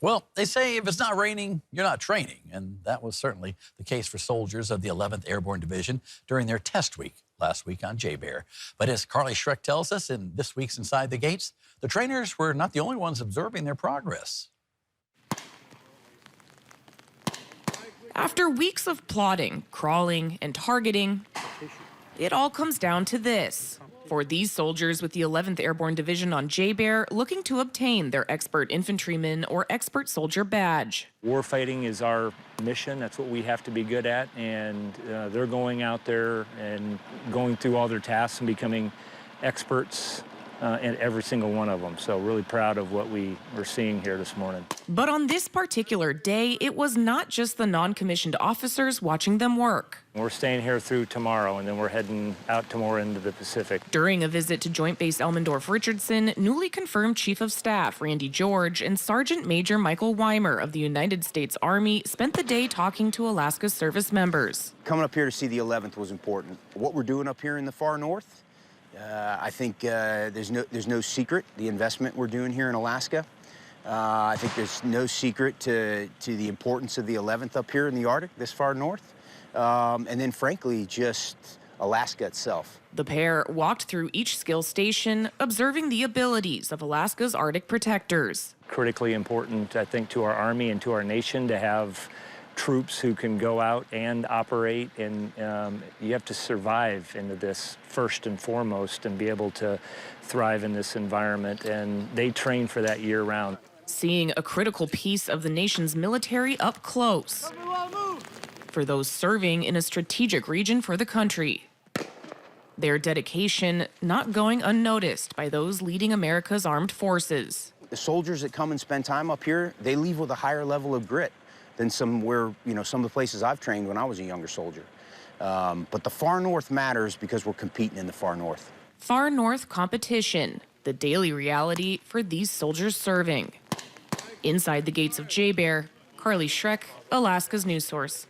Well, they say if it's not raining, you're not training. And that was certainly the case for soldiers of the 11th Airborne Division during their test week last week on JBER. But as Carly Schreck tells us in this week's Inside the Gates, the trainers were not the only ones observing their progress. After weeks of plotting, crawling, and targeting, it all comes down to this. For these soldiers with the 11th Airborne Division on JBER looking to obtain their expert infantryman or expert soldier badge. Warfighting is our mission. That's what we have to be good at. And they're going out there and going through all their tasks and becoming experts in every single one of them. So really proud of what we were seeing here this morning. But on this particular day, it was not just the non-commissioned officers watching them work. We're staying here through tomorrow, and then we're heading out to more into the Pacific. During a visit to Joint Base Elmendorf-Richardson, newly confirmed Chief of Staff Randy George and Sergeant Major Michael Weimer of the United States Army spent the day talking to Alaska's service members. Coming up here to see the 11th was important. What we're doing up here in the far north, I think there's no secret, the investment we're doing here in Alaska. I think there's no secret to the importance of the 11th up here in the Arctic, this far north. And then, frankly, just Alaska itself. The pair walked through each skill station, observing the abilities of Alaska's Arctic protectors. Critically important, I think, to our Army and to our nation to have troops who can go out and operate, and you have to survive into this first and foremost and be able to thrive in this environment, and they train for that year-round. Seeing a critical piece of the nation's military up close for those serving in a strategic region for the country. Their dedication not going unnoticed by those leading America's armed forces. The soldiers that come and spend time up here, they leave with a higher level of grit than some of the places I've trained when I was a younger soldier. But the far north matters because we're competing in the far north. Far north competition, the daily reality for these soldiers serving. Inside the gates of JBER, Carly Schreck, Alaska's news source.